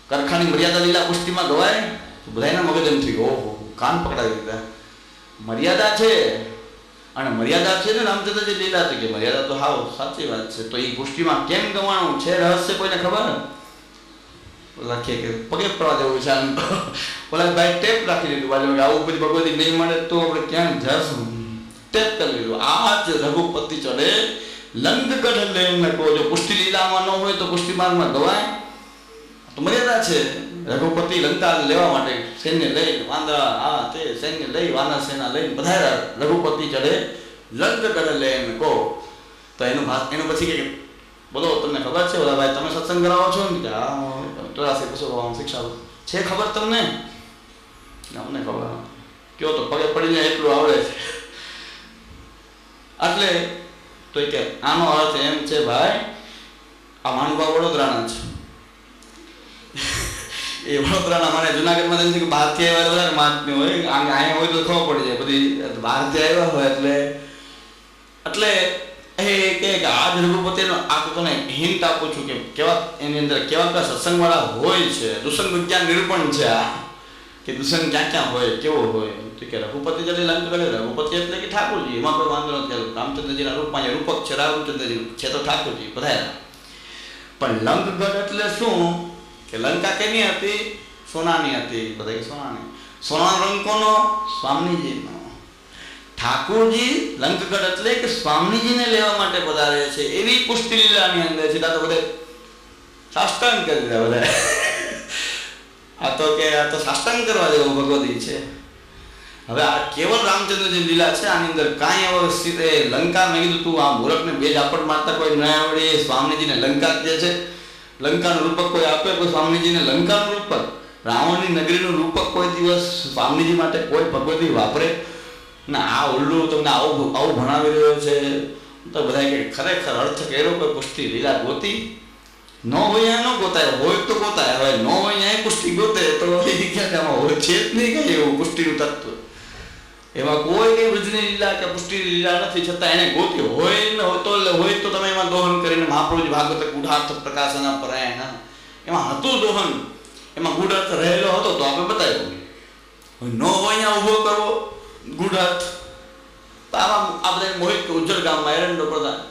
કરખાની મર્યાદા લીલા પુષ્ટિમાં ગવાય તો બધાના મગજ એમ થયું, ઓહો કાન પકડાવી દીધા. મર્યાદા છે, અને મર્યાદા છે ને રામચંદ્રજી લીલા છે કે મર્યાદા તો હાવ સાચી વાત છે. તો એ પુષ્ટિમાં કેમ ગવાનું છે રહસ્ય કોઈને ખબર? લખીએ કે પગે પડવા દેવું છે આમ. ઓલા ભાઈ ટેપ રાખી દીધું બાજુ, આવું પછી ભગવતી નહીં મળે તો આપણે ક્યાં જશું, ટેપ કરી લીધું. આ જ રઘુપતિ ચડે લંકગઢ લઈને કહો. જો પુષ્ટિ લીલામાં ન હોય તો પુષ્ટિ માર્ગમાં ગવાય? તો મર્યાદા છે. રઘુપતિ લંકા લેવા માટે સૈન્ય લઈ, વાંદરા આ તે સૈન્ય લઈ, વાનર સેના લઈને બધા રઘુપતિ ચડે લંકગઢ લઈને કહો. તો એનું પછી કે બોલો તમને ખબર છે ઓલા ભાઈ તમે સત્સંગ કરાવો છો ને? હા 84 પછી શિક્ષા છે ખબર તમને? અમને ખબર. કયો તો પગે પડીને એટલું આવડે છે. એટલે તો કે આનો અર્થ એમ છે ભાઈ, આ માનવા વડોદરાના છે. એ વડોદરાના મને જુનાગઢમાં તેમ છે કે બહારથી આવ્યા વધારે માનની હોય, અહીંયા હોય તો ખબર પડી જાય બધી બહારથી આવ્યા હોય. એટલે એ કે આ જ રઘુપતિનો આ તો તને હિન્ટ આપું છું કે કેવા એની અંદર કેવા સત્સંગવાળા હોય છે. દુસંગ વિજ્ઞાન નિરૂપણ છે આ, કે દુસંગ ક્યાં ક્યાં હોય, કેવો હોય. તો કે રઘુપતિ જલ્દી લંક કરે. રઘુપતિ એટલે કે ઠાકોરજી, એમાં કોઈ વાંધો નથી. રામચંદ્રજીના રૂપમાં જે રૂપક છે રામચંદ્રજી છે તો ઠાકોરજી બધા. પણ લંકગઢ એટલે શું કે લંકા કેની હતી? સોનાની હતી. બધા સોનાની. સોનાનો રંગ કોનો? સ્વામીજીનો. ઠાકોરજી લંકગઢ એટલે કે સ્વામીજીને લેવા માટે પધારે છે એવી પુષ્ટિ લીલાની અંદર છે. તો બધે સાષ્ટાંગ કરી દીધા બધા. આ તો સાષ્ટાંગ કરવા જેવો ભગવતી છે. હવે આ કેવળ રામચંદ્રજી લીલા છે. આની અંદર કાંઈ એવો સીધે લંકા મેં કીધું તું આ મૂર્ખને બે ઝાપટ મારતા કોઈ ન આવડે. સ્વામીજીને લંકા કહે છે. લંકાનું રૂપક કોઈ આપે કોઈ સ્વામીજીને લંકાનું રૂપક? રાવણની નગરીનું રૂપક કોઈ દિવસ સ્વામીજી માટે કોઈ ભગવતી વાપરે ના? આ ઉલ્લુ તમને આવું ભણાવી રહ્યો છે. તો બધા કે ખરેખર અર્થ કર્યો કોઈ પુષ્ટિ લીલા ગોતી ન હોય ન ગોતાય, હોય તો ગોતાય. હવે ન હોય ત્યાં પુષ્ટિ ગોતે તો ક્યાં હોય છે જ નહીં કઈ એવું પુષ્ટિનું તત્વ. એમાં કોઈ કઈ વૃદ્ધની લીલા કે પુષ્ટિ લીલા નથી, છતાં એને ગોતી હોય ને હોય તો તમે એમાં દોહન કરીને મહાપ્રભુજી ભાગવત ગૂઢાર્થ પ્રકાશન પરાયણ એમાં હતું દોહન, એમાં ગૂઢાર્થ રહેલો હતો તો આપણે બતાવ્યું. ન હોય અહીંયા ઊભો કરવો ગૂઢાર્થ. તો આમાં આ બધા મોહિત ઉજ્જળ ગામમાં એરંડો પ્રધાન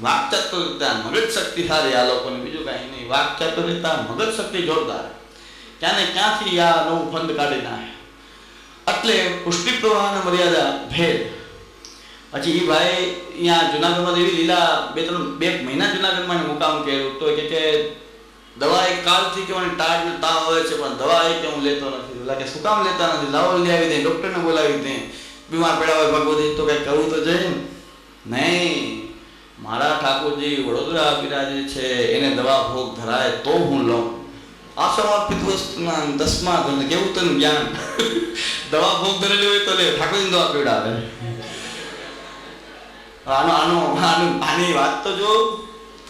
વાકચાતુર્યતા મગજ શક્તિ સારી આ લોકોની, બીજું કાંઈ નહીં. વાકચાતુર્યતા મગજ શક્તિ જોરદાર. ક્યાં ને ક્યાંથી આ નવું ફંદ કાઢી નાખે. એટલે પુષ્ટિ પ્રવાહના મર્યાદા ભેદ. પછી એ ભાઈ અહીંયા જુનાગઢમાં એવી લીલા બે મહિના જુનાગઢમાં મુકામ કર્યું. તો કે દવા એક કાલથી કે મને ટાઢ ને તાવ આવે છે પણ દવા એ કે હું લેતો નથી. એટલે કે શું કામ લેતા નથી? લાવો લઈ આવી દે, ડૉક્ટરને બોલાવી દે. બીમાર પડ્યા હોય ભગવતી તો કંઈક કરવું તો જોઈએ નહીં. મારા ઠાકોરજી વડોદરા બિરાજે છે, એને દવા ભોગ ધરાય તો હું લઉં. અસમર્પિત વસ્તુના 10મા ગ્રંથ કેવું તને જ્ઞાન. દવા ભોગ ધરેલી હોય તો લે, ઠાકોરજી દવા પીવડાવે. આની વાત તો જો,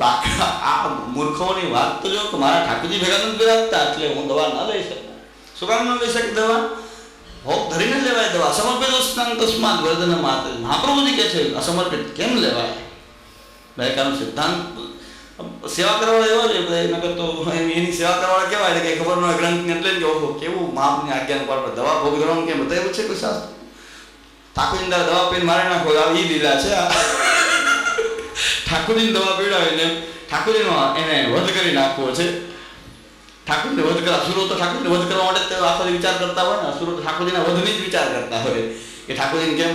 આ મૂર્ખોની વાત તો જો કે મારા ઠાકોરજી ભેગા નથી બિરાજતા એટલે હું દવા ન લઈ શકું. શું કામ ન લઈ શકે દવા? ભોગ ધરીને લેવાય દવા. અસમર્પિત વસ્તુના 10મા વર્ધન માત્ર મહાપ્રભુજી કહે છે અસમર્પિત કેમ લેવાય? ભાઈ કારણ સિદ્ધાંત સેવા કરવા એવો છે બધા નગર તો એની સેવા કરવા કેવાય એટલે કઈ ખબર ન હોય ગ્રંથને એટલે જ ઓહો કેવું મહાપની આજ્ઞાનું પાડ દવા ભોગ ધરવાનું કેમ બતાવ્યું છે કોઈ શાસ્ત્ર? ઠાકોરજી દવા પીને મારે નાખો એ લીલા છે. ઠાકોરજીની દવા પીવડાવીને ઠાકોરજીનો એને વધ કરી નાખવો છે. ઠાકોરને વધ કરવા અસુરો તો ઠાકોરને વધ કરવા માટે આખો વિચાર કરતા હોય ને. અસુરો તો ઠાકોરજીના વધની જ વિચાર કરતા હોય કે ઠાકોરજીને કેમ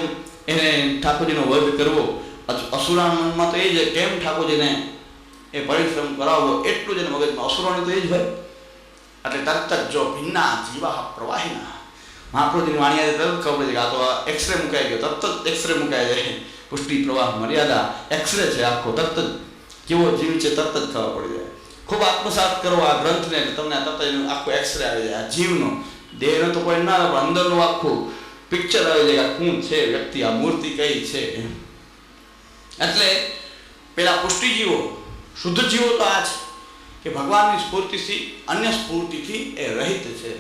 એને ઠાકોરજીનો વધ કરવો. અસુરાના મનમાં તો એ જ કેમ ઠાકોરજીને એ પરિશ્રમ કરાવવો એટલું જ એને મગજમાં. અસુરોને તો એ જ હોય. એટલે તરત જ જો ભિન્ના જીવા પ્રવાહીના મહાપ્રભુજીની વાણી તરત ખબર છે કે આ તો એક્સરે મુકાઈ ગયો. તરત જ એક્સરે મુકાઈ જાય. પુષ્ટિ પ્રવાહ મર્યાદા એક્સરે છે આખો. તરત જ કેવો જીવ છે તરત જ ખબર પડી જાય. ખૂબ આત્મસાત કરો આ ગ્રંથને એટલે તમને તરત જ આખો એક્સરે આવી જાય. આ જીવનો દેહનો તો કોઈ ના પણ અંદરનું આખું પિક્ચર આવી જાય. શું છે વ્યક્તિ, આ મૂર્તિ કઈ છે. એટલે પેલા પુષ્ટિ જીવો શુદ્ધ જીવો તો આ છે કે ભગવાનની સ્ફૂર્તિથી અન્ય સ્ફૂર્તિથી એ રહિત છે.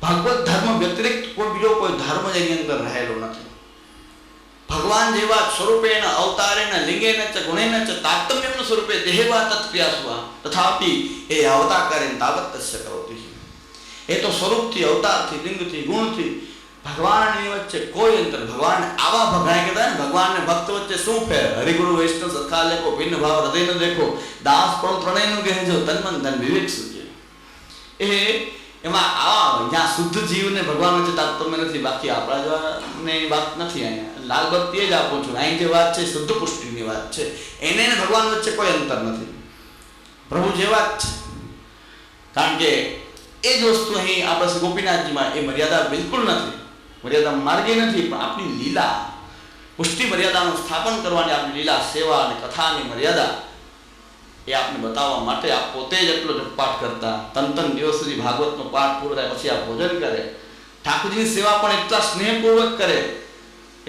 ભગવત ધર્મ વ્યતિરિક્ત કોઈ બીજો કોઈ ધર્મ એની અંદર રહેલો નથી. ભગવાન જેવા સ્વરૂપેણ અવતારેણ લિંગેન ચ ગુણેન ચ તારતમ્યમ સ્વરૂપે દેહવા તત્ક્રિયાસુવા તથાપિ એ અવતાર કરે તાવત તસ્ય કરોતિ. એ તો સ્વરૂપથી, અવતારથી, લિંગથી, ગુણથી ભગવાનની વચ્ચે કોઈ અંતર. ભગવાન આવા ભગવાન કહેતા ને, ભગવાન ને ભક્ત વચ્ચે શું ફેર? હરિગુરુ વૈષ્ણવ સખા લેખો ભિન્ન ભાવ હૃદય ન દેખો દાસ પણ ત્રણેયનું કહેજો તન્મન ધન વિવેક સૂજે. એ એમાં આ જ્યાં શુદ્ધ જીવને ભગવાન વચ્ચે તારતમ્ય નથી. બાકી આપણા જેવાની વાત નથી. અહીંયા લાલ બત્તી જ આપું છું. અહીં જે વાત છે શુદ્ધ પુષ્ટિની વાત છે. એને ભગવાન વચ્ચે કોઈ અંતર નથી. પ્રભુ જેવા જ છે. કારણ કે એ જ વસ્તુ અહીં આપણા શ્રી ગોપીનાથજીમાં એ મર્યાદા બિલકુલ નથી. મર્યાદા માર્ગે નથી, પણ આપણી લીલા પુષ્ટિ મર્યાદાનું સ્થાપન કરવાની આપણી લીલા, સેવા અને કથાની મર્યાદા એ આપને બતાવવા માટે આપ પોતે જ એટલો જપપાઠ કરતા. ત્રણ દિવસ સુધી ભાગવતનો પાઠ પૂરો થાય પછી આ ભોજન કરે. ઠાકોરજીની સેવા પણ એટલા સ્નેહપૂર્વક કરે.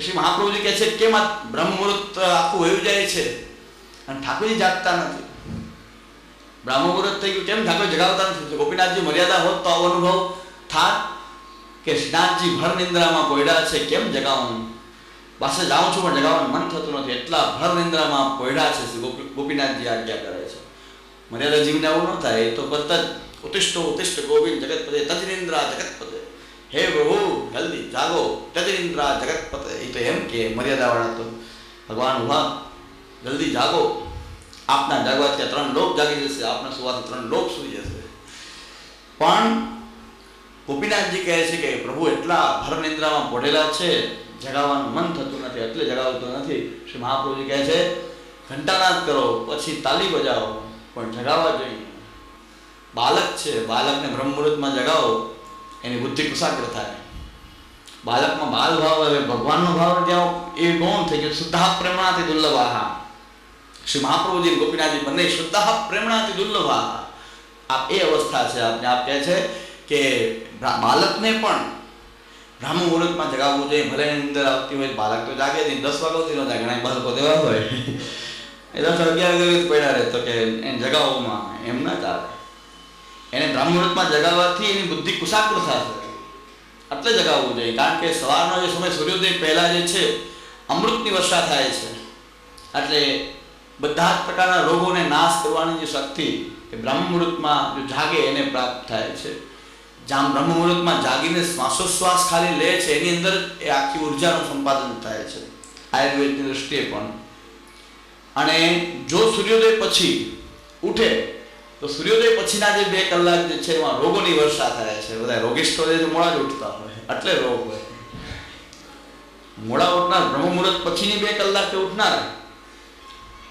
શ્રી મહાપ્રભુજી કહે છે કેમ આ બ્રહ્મ મુહૂર્ત આખું વયું જાય છે અને ઠાકોરજી જાગતા નથી. બ્રહ્મ મુહૂર્ત થઈ ગયું, કેમ ઠાકોર જગાવતા નથી? ગોપીનાથજી મર્યાદા હોત તો આવો અનુભવ થાત કે શ્રીનાથજી ભર નિંદ્રામાં પોયડા છે, કેમ જગાવવાનું? પાસે જાઉં છું પણ જગાવવાનું મન થતું નથી. એટલા ભર નિંદ્રામાં પોયડા છે. ગોપીનાથજી આજ્ઞા કરે છે. મર્યાદા જીવને આવું ન થાય. એ તો કરતા જ ઉત્તિષ્ઠો ઉત્તિષ્ઠ ગોવિંદ જગતપતે તજનિંદ્રા જગતપતે. હે પ્રભુ જલ્દી જાગો તજનિંદ્રા જગતપતે. એ તો એમ કે મર્યાદાવાળા તો ભગવાન ઉભા જલ્દી જાગો. આપના જાગવાથી ત્રણ લોક જાગી જશે. આપના સુવાથી ત્રણ લોક સુઈ જશે. પણ ગોપીનાથજી કહે છે કે પ્રભુ એટલા ભર નિંદ્રામાં પોઢેલા છે, જગાવવાનું મન થતું નથી, એટલે જગાવતું નથી. શ્રી મહાપ્રભુજી કહે છે ઘંટાનાદ કરો, પછી તાલી બજાવો, પણ જગાવવા જોઈએ. બાળક છે, બાળકને બ્રહ્મ મુહૂર્તમાં જગાવો, એની બુદ્ધિ કુશાગ્ર થાય. બાળકમાં બાલ ભાવ આવે, ભગવાનનો ભાવ ત્યાં એ ગૌણ થઈ ગયો. શુદ્ધા પ્રેમણાથી દુર્લભા. શ્રી મહાપ્રભુજી ગોપીનાથજી બંને શુદ્ધા પ્રેમણાથી દુર્લભા. આપ એ અવસ્થા છે. આપને આપ કહે છે કે બાળકને પણ બ્રહ્મ મુહૂર્તમાં જગાવવું જોઈએ. ભલે અંદર આવતી હોય બાળક તો જાગે નહીં, 10 વાગ્યાથી ન જાગે. ઘણા બાળકો દેવા હોય એ 10-11 વાગે પડ્યા રહે, તો કે એને જગાવવામાં એમ ના ચાલે. એને બ્રહ્મ મુહૂર્તમાં જગાવવાથી એની બુદ્ધિ કુશાગ્ર થશે, એટલે જગાવવું જોઈએ. કારણ કે સવારનો જે સમય સૂર્યોદય પહેલા જે છે અમૃતની વર્ષા થાય છે. એટલે બધા જ પ્રકારના રોગોને નાશ કરવાની જે શક્તિ એ બ્રહ્મ મુહૂર્તમાં જો જાગે એને પ્રાપ્ત થાય છે. જ્યાં બ્રહ્મ મુહૂર્તમાં જાગીને શ્વાસોશ્વાસ ખાલી લે છે, એની અંદર એ આખી ઉર્જાનું સંપાદન થાય છે આયુર્વેદની દૃષ્ટિએ પણ. અને જો સૂર્યોદય પછી ઉઠે તો સૂર્યોદય પછીના જે 2 કલાક જે છે એમાં રોગોની વર્ષા થાય છે. બધા રોગિષ્ઠો જે મોડા જ ઉઠતા હોય એટલે રોગ હોય. મોડા ઉઠનાર બ્રહ્મ મુહૂર્ત પછીની 2 કલાકે ઉઠનાર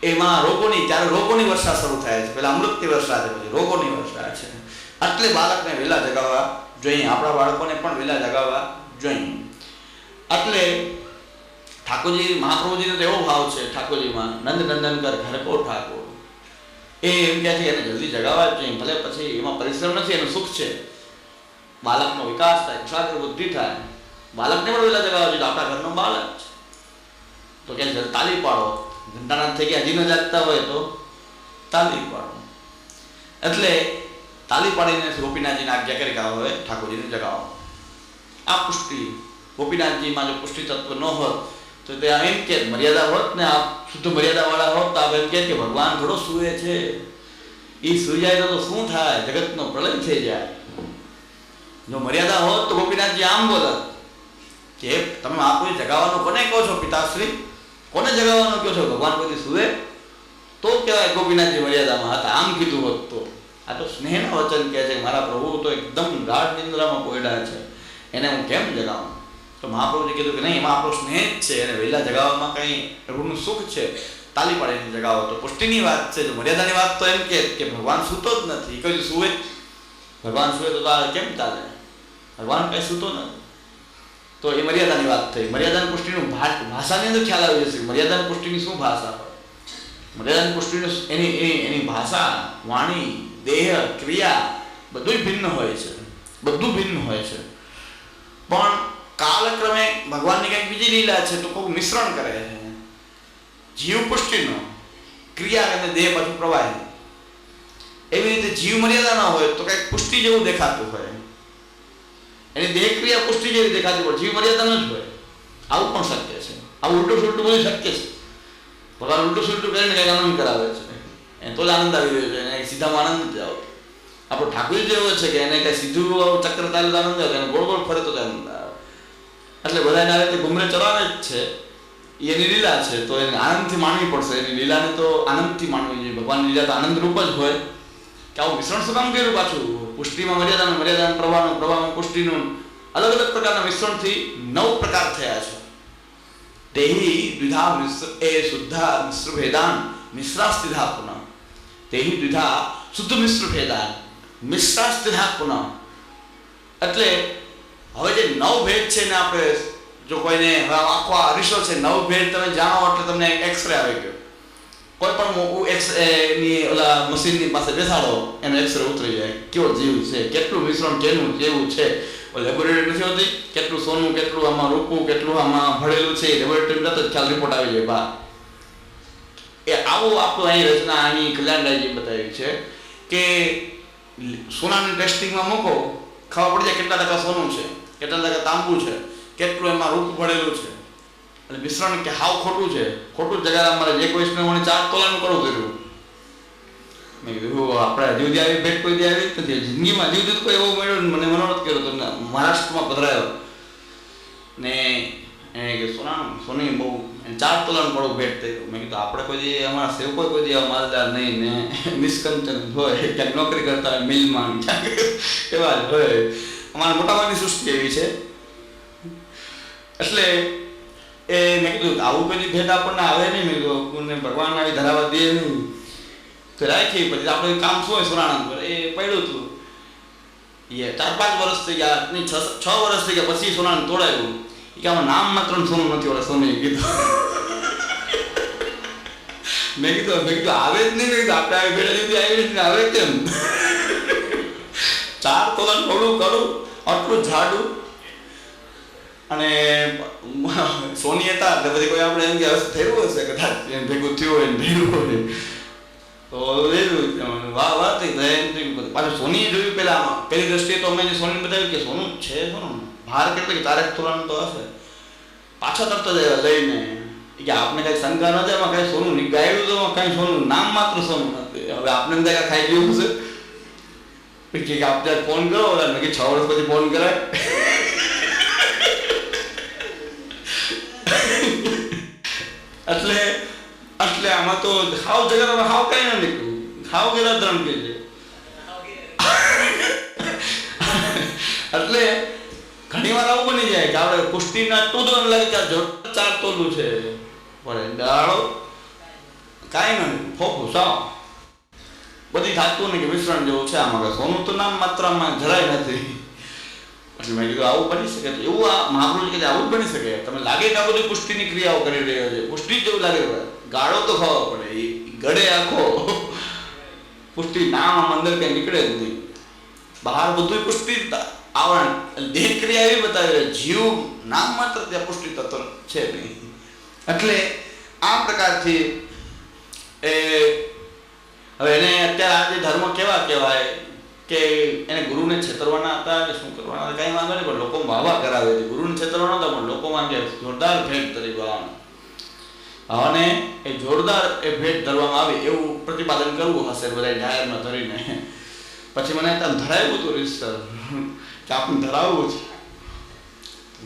એમાં રોગોની, ત્યારે રોગોની વર્ષા શરૂ થાય છે. પહેલા અમૃતની વર્ષા છે, પછી રોગોની વર્ષા છે. એટલે બાળકને વહેલા જગાવવા જોઈએ. આપણા બાળકોને પણ વહેલા જગાવવા જોઈએ. એટલે ઠાકોરજી મહાપ્રભુજીનો તો એવો ભાવ છે ઠાકોરજીમાં, નંદ નંદન કર ઘર કો ઠાકોર. એ એમ કહે છે એને જલ્દી જગાવવા જ જોઈએ. ભલે પછી એમાં પરિશ્રમ નથી, એનું સુખ છે. બાળકનો વિકાસ થાય, કુશાગ્ર બુદ્ધિ થાય. બાળકને પણ વહેલા જગાવવા જોઈએ. આપણા ઘરનો બાળક છે તો કે તાલી પાડો. ઘંટાનાદ થઈ ગયા, હજી ન જાગતા હોય તો તાલી પાડો. એટલે તાલી પાડીને ગોપીનાથજીને આજ્ઞા કરી કે હવે ઠાકોરજીને જગાવો. આ પુષ્ટિ ગોપીનાથજીમાં જો પુષ્ટિ તત્વ ન હોત તો તે એમ કે મર્યાદા હોત ને, આ શુદ્ધ મર્યાદાવાળા હોત તો આપ એમ કે ભગવાન થોડો સૂવે છે. એ સૂઈ જાય તો શું થાય? જગતનો પ્રલય થઈ જાય. જો મર્યાદા હોત તો ગોપીનાથજી આમ બોલત કે તમે મહાપુરુષ જગાવવાનું કોને કહો છો પિતાશ્રી? કોને જગાવવાનું કહો છો? ભગવાન કોઈ સૂવે તો કહેવાય ગોપીનાથજી મર્યાદામાં હતા. આમ કીધું હોત તો. આ તો સ્નેહના વચન કહે છે મારા પ્રભુ તો એકદમ ગાઢ નિંદ્રામાં પોયડા છે, એને હું કેમ જગાવું? તો મહાપ્રભુજી કીધું કે નહીં, એમાં આપણો સ્નેહ જ છે. એને વહેલા જગાવવામાં કંઈ પ્રભુનું સુખ છે. તાલી પાડીને જગાવો તો પુષ્ટિની વાત છે. જો મર્યાદાની વાત તો એમ કે ભગવાન સૂતો જ નથી. કઈ સૂવે? ભગવાન સૂવે તો કેમ ચાલે? ભગવાન કંઈ સૂતો નથી. તો એ મર્યાદાની વાત થઈ. મર્યાદાની પુષ્ટિનું ભાષાની અંદર ખ્યાલ આવી જશે. મર્યાદાની પુષ્ટિની શું ભાષા હોય? મર્યાદાની પુષ્ટિનું એની ભાષા, વાણી, દેહ, ક્રિયા બધું ભિન્ન હોય છે. બધું ભિન્ન હોય છે. પણ કાલક્રમે ભગવાનની કંઈક બીજી લીલા છે તો કોઈ મિશ્રણ કરે છે. જીવ પુષ્ટિનો ક્રિયા અને દેહ પાછું પ્રવાહી. એવી રીતે જીવ મર્યાદા ન હોય તો કંઈક પુષ્ટિ જેવું દેખાતું હોય. એની દેહ ક્રિયા પુષ્ટિ જેવી દેખાતી હોય, જીવ મર્યાદા ન જ હોય. આવું પણ શક્ય છે. આ ઉલટું સુલટું બધું શક્ય છે. ભગવાન ઉલટું સુલટું કરીને કંઈક આનંદ કરાવે છે, એ તો જ આનંદ આવી રહ્યો છે, એને સીધામાં આનંદ નથી આવતો. આપણો ઠાકોર જેવો છે કે એને કઈ સીધું ચક્ર ચાલે તો આનંદ આવે, એને ગોળ ગોળ ફરે તો આનંદ આવે. એટલે બધાને આ રીતે ઘુમરે ચલાવે જ છે, એની લીલા છે, તો એને આનંદથી માણવી પડશે. એની લીલાને તો આનંદથી માણવી જોઈએ. ભગવાનની લીલા તો આનંદ રૂપ જ હોય. કે આવું મિશ્રણ શું કામ કર્યું પાછું? પુષ્ટિમાં મર્યાદાનું પ્રવાહમાં પુષ્ટિનું અલગ અલગ પ્રકારના મિશ્રણથી 9 પ્રકાર થયા છે. તેહી દ્વિધા મિશ્ર એ શુદ્ધા મિશ્ર ભેદાન મિશ્રાસ્તિધા પુનઃ. તેહી દ્વિધા શુદ્ધ મિશ્ર ભેદાન મિશ્રાસ્તિધા પુનઃ. એટલે હવે જે 9 ભેદ છે ને, આપણે જો કોઈને આખો અરીસો છે 9 ભેદ તમે જાણો એટલે તમને એક્સરે આવી ગયો. કોઈ પણ ની ઓલા મશીનની પાસે બેસાડો, એનો એક્સરે ઉતરી જાય કેવો જીવ છે, કેટલું મિશ્રણ કેનું જેવું છે. લેબોરેટરી નથી હોતી, કેટલું સોનું, કેટલું આમાં રૂપું, કેટલું આમાં ભળેલું છે, લેબોરેટરીમાં તો ખ્યાલ રિપોર્ટ આવી જાય બહાર. એ આવું આપણું અહીં રચના અહીં કલ્યાણરાયજી બતાવી છે કે સોનાની ટેસ્ટિંગમાં મૂકો, ખબર પડી જાય કેટલા ટકા સોનું છે, કેટલા ટકા તાંબુ છે, કેટલું એમાં રૂપ ભળેલું છે. અને મિશ્રણ કે હાવ ખોટું છે, ખોટું જગ્યાએ અમારે જે કોઈ મને 4 તોલાનું કરવું કર્યું. મેં કીધું આપણે હજુ સુધી આવી ભેટ કોઈ દી આવી જ નથી જિંદગીમાં. હજુ સુધી કોઈ એવો મળ્યો મને મનોરથ કર્યો તો મહારાષ્ટ્રમાં પધરાયો ને એને કે સોની બહુ 4 તોલાનું પડવું ભેટ થયું. મેં કીધું આપણે કોઈ દી અમારા સેવકો કોઈ દી માલદાર નહીં ને નિષ્કંચન હોય, ક્યાંક નોકરી કરતા હોય મિલમાં, ક્યાંક એવા જ હોય. અમારા મોટાભાગની સૃષ્ટિ એવી છે. એટલે એ મેં કીધું આવું કોઈ ભેટ આપણને આવે નહીં. મેં કીધું ભગવાન આવી ધરાવા દે નહીં તો રાખી. પછી આપણે કામ શું હોય સોનાનંદ પર એ પડ્યું હતું. એ 4-5 વર્ષ થઈ ગયા, નહીં 6 વર્ષ થઈ ગયા પછી સોનાનંદ તોડાયું. કે આમાં નામ માત્ર સોનું નથી, ઓલા સોની કીધું. મેં કીધું આવે જ નહીં. મેં કીધું આપણે આવી ભેટ સુધી આવી ને આવે કેમ? 4 તોલાનું થોડું કરું, આટલું જાડું અને સોની હતા એટલે બધી કોઈ આપણે એમ કે થયું હશે કદાચ એમ ભેગું થયું હોય ને ભેગું હોય તો વાહ થઈ જાય. પાછું સોની જોયું પહેલી દ્રષ્ટિએ તો અમે જે સોની બતાવ્યું કે સોનું છે, સોનું ભાર કેટલી કે 4 તોલાનું તો હશે. પાછા તરત જ લઈને કે આપણે કઈ શંકા નથી, એમાં કઈ સોનું ગાયું તો કઈ સોનું નામ માત્ર સોનું નથી. હવે આપણે એમ થાય ખાઈ ગયું છે કે આપણે ફોન કરો કે 6 વર્ષ પછી ફોન કરાય. એટલે આમાં તો હાવ જગત હાવ કઈ ન નીકળ્યું, હાવ ગેલા ધરણ કે છે. એટલે ઘણી વાર આવું બની જાય કે આપણે પુષ્ટિના ટૂંકો એમ લાગે કે આ જોર 4 તોલું છે, પણ દાડો કાંઈ નહીં, ફોફું સાવ બધી થાતું નહીં કે મિશ્રણ જેવું છે. આમાં સોનું તો નામ માત્ર આમાં જરાય નથી. એટલે મેં કીધું આવું બની શકે, એવું આ મહાપુરુષ કે આવું જ બની શકે. તમે લાગે કે આ બધી પુષ્ટિની ક્રિયાઓ કરી રહ્યો છે, પુષ્ટિ જેવું લાગે, ગાળો તો ખાવા પડે, એ ગળે આખો પુષ્ટિ નામ આમ અંદર કઈ નીકળે જ નહીં. બહાર બધું પુષ્ટિ આવરણ દેહ ક્રિયા એવી બતાવે, જીવ નામ માત્ર ત્યાં પુષ્ટિ તત્વ છે નહીં. એટલે આ પ્રકારથી એ હવે એને અત્યારે આજે ધર્મ કેવા કહેવાય કે એને ગુરુને છેતરવાના હતા કે શું કરવાના હતા, કઈ વાંધો નહીં, પણ લોકો વાહવા કરાવે છે. ગુરુને છેતરવાના હતા પણ લોકોમાં કે જોરદાર ભેટ ધરી ગવાનું, અને એ જોરદાર એ ભેટ ધરવામાં આવે એવું પ્રતિપાદન કરવું હશે બધા જાહેરમાં ધરીને. પછી મને ત્યાં ધરાવ્યું હતું રીતસર કે આપણને ધરાવવું છે.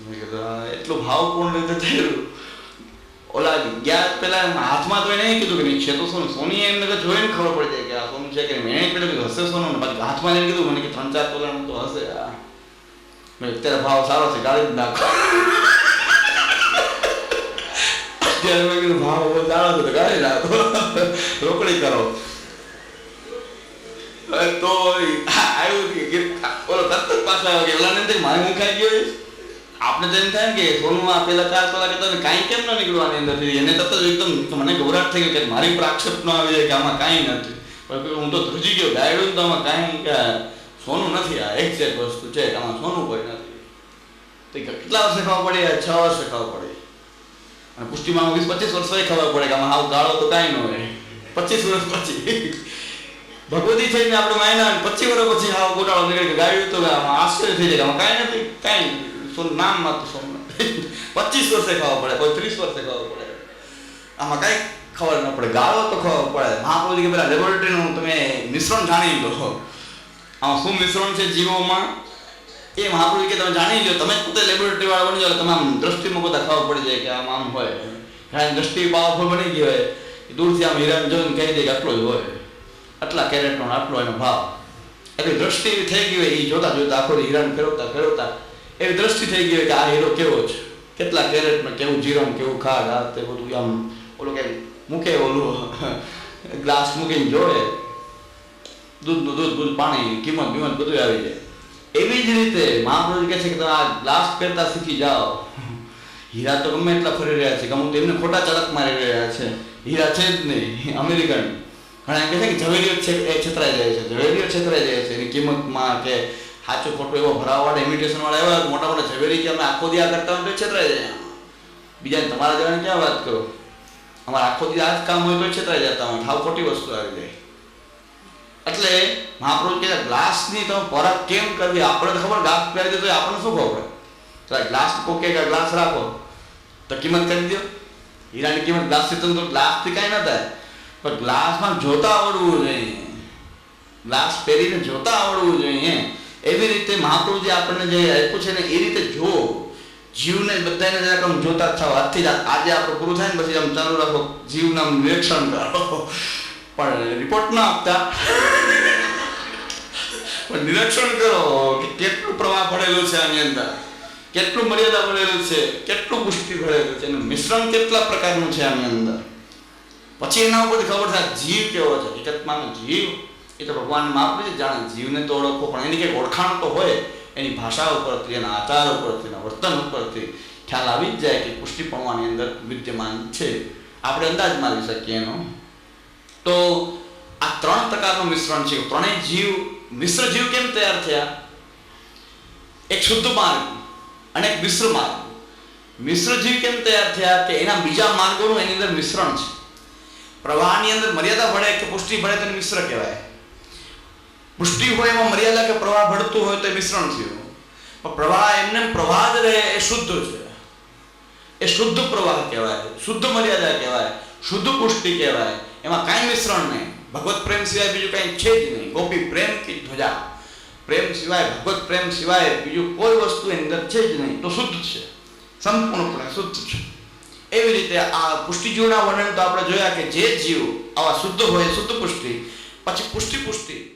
મેં કીધું એટલું ભાવપૂર્ણ રીતે થયેલું. ઓલા ગયા પેલા હાથમાં તો એને કીધું કે નહીં છે તો સોનું. સોની એમને તો જોઈને ખબર પડી જાય કે આ સોનું છે કે મેં પેલું કીધું હશે સોનું, ને પછી હાથમાં જઈને કીધું મને કે 3-4 તોલાનું તો હશે. મેં અત્યારે ભાવ સારો છે, ગાળી જ નાખો. અત્યારે મેં કીધું ભાવ બહુ સારો છે તો ગાળી નાખો, રોકડી કરો. તો આવ્યું કે ઓલો તરત પાછો આવ્યો કે ઓલા ને મારે મુખાઈ ગયો. આપણે જેમ થાય ને કે સોનું આ પેલા 4 તોલા કહેતા ને કાંઈ કેમ ન નીકળવાની અંદરથી, એને તરત જ એકદમ મને ગભરાટ થઈ ગયો કે મારી ઉપર આક્ષેપ ન આવી જાય કે આમાં કાંઈ નથી. પણ હું તો ધ્રુજી ગયો, ગાયડું તો આમાં કાંઈ કે સોનું નથી, આ એક્ઝેક્ટ વસ્તુ છે, આમાં સોનું કોઈ નથી. તો કેટલા વર્ષે ખબર પડી? 6 વર્ષે ખબર પડી. અને પુષ્ટિમાં 20-25 વર્ષે ખબર પડે કે આમાં હાવ ગાળો તો કાંઈ ન હોય. 25 વર્ષ પછી ભગવતી થઈને આપણે માયના 25 વર્ષ પછી હાવ ગોટાળો નીકળે કે ગાયું તો આમાં આશ્ચર્ય થઈ જાય, આમાં કાંઈ નથી, કાંઈ સોનું નામ માત્ર સોનું નથી. 25 વર્ષે ખાવા પડે, કોઈ 30 વર્ષે ખાવા પડે. આમાં કઈ ખબર ન પડે, ગાળો તો ખબર પડે. મહાપ્રભુજી કે પેલા લેબોરેટરીનું તમે મિશ્રણ જાણી લો, આમાં શું મિશ્રણ છે જીવોમાં એ મહાપ્રભુજી કે તમે જાણી લો. તમે પોતે લેબોરેટરી વાળા બની જાઓ, તમે આમ દ્રષ્ટિમાં બધા ખબર પડી જાય કે આમ હોય. દ્રષ્ટિ પાવરફુલ બની ગઈ હોય, દૂરથી આમ હીરાને જોઈને કહી દે કે આટલો જ હોય, આટલા કેરેટનો આટલો એનો ભાવ. એટલે દ્રષ્ટિ એવી થઈ ગઈ હોય, એ જોતા જોતા આખો હીરાને ફેરવતા એવી દ્રષ્ટિ થઈ ગઈ હોય કે આ હીરો કેવો છે, કેટલા કેરેટમાં, કેવું જીરમ, કેવું ખાડ, આ તે બધું આમ ઓલું કે મૂકે, ઓલું ગ્લાસ મૂકીને જોવે, દૂધનું દૂધ, પાણી, કિંમત બીમત બધું આવી જાય. એવી જ રીતે મહાપ્રભુ કહે છે કે તમે આ ગ્લાસ પહેરતા શીખી જાઓ. હીરા તો ગમે એટલા ફરી રહ્યા છે, ગમે તેમને ખોટા ચળક મારી રહ્યા છે, હીરા છે જ નહીં. અમેરિકન ઘણા એમ કહે છે કે ઝવેરીઓ છેતરાઈ જાય છે, ઝવેરીઓ છેતરાઈ જાય છે એની કિંમતમાં, કે સાચું ખોટું એવો ભરાવવાળા ઇમિટેશન વાળા એવા મોટા મોટા ઝવેરી કે અમે આખો દી આ કરતા હોય તો છેતરાઈ જાય. બીજાને તમારા જવાની ક્યાં વાત કરો, અમારે આખો દી આ જ કામ હોય તો છેતરાઈ જતા હોય, હાવ ખોટી વસ્તુ આવી જાય. એટલે મહાપ્રભુ કહે ગ્લાસની તમે પરખ કેમ કરવી, આપણે ખબર ગ્લાસ પહેરી દે તો આપણને શું ખબર પડે. ગ્લાસ કોકે ગ્લાસ રાખો તો કિંમત કરી દો, હીરાની કિંમત ગ્લાસથી તો ગ્લાસથી કાંઈ ન થાય, પણ ગ્લાસમાં જોતા આવડવું જોઈએ, ગ્લાસ પહેરીને જોતા આવડવું જોઈએ. એવી રીતે મહાપ્રભુજી આપણને જે આપ્યું છે ને એ રીતે જો જીવને બધાને જરાક આમ જોતા થાવ. આજથી આજે આપણે પૂરું થાય ને પછી આમ ચાલુ રાખો, જીવના નિરીક્ષણ કરો, પણ રિપોર્ટ ના આપતા, પણ નિરીક્ષણ કરો કે કેટલું પ્રવાહ પડેલું છે આની અંદર, કેટલું મર્યાદા પડેલું છે, કેટલું પુષ્ટિ પડેલું છે, એનું મિશ્રણ કેટલા પ્રકારનું છે આની અંદર. પછી એના ઉપરથી ખબર થાય જીવ કેવો છે. હકીકતમાં જીવ એ તો ભગવાન મહાપ્રભુજી જાણે, જીવને તો ઓળખો, પણ એની કંઈક ઓળખાણ તો હોય, એની ભાષા ઉપરથી, એના આચાર ઉપરથી, એના વર્તન ઉપરથી ખ્યાલ આવી જ જાય કે પુષ્ટિપણું આની અંદર વિદ્યમાન છે. આપણે અંદાજ મારી શકીએ એનો. તો આ 3 પ્રકારનું મિશ્રણ છે. ત્રણેય જીવ, મિશ્ર જીવ કેમ તૈયાર થયા? એક શુદ્ધ માર્ગ અને એક મિશ્ર માર્ગ. મિશ્ર જીવ કેમ તૈયાર થયા? કે એના બીજા માર્ગોનું એની અંદર મિશ્રણ છે. પ્રવાહની અંદર મર્યાદા ભળે કે પુષ્ટિ ભળે તો મિશ્ર કહેવાય. પુષ્ટિ હોય એમાં મર્યાદા કે પ્રવાહ ભળતું હોય તો એ મિશ્રણ થયું. પણ પ્રવાહ એમને પ્રવાહ જ રહે એ શુદ્ધ છે, એ શુદ્ધ પ્રવાહ કહેવાય, શુદ્ધ મર્યાદા કહેવાય, શુદ્ધ પુષ્ટિ કહેવાય. એમાં કાંઈ મિશ્રણ નહીં. ભગવત પ્રેમ સિવાય બીજું કાંઈ છે જ નહીં. ગોપી પ્રેમ કી ધ્વજા, પ્રેમ સિવાય, ભગવત પ્રેમ સિવાય બીજું કોઈ વસ્તુ એની અંદર છે જ નહીં. તો શુદ્ધ છે, સંપૂર્ણપણે શુદ્ધ છે. એવી રીતે આ પુષ્ટિ જીવના વર્ણન તો આપણે જોયા કે જે જીવ આવા શુદ્ધ હોય, શુદ્ધ પુષ્ટિ, પછી પુષ્ટિ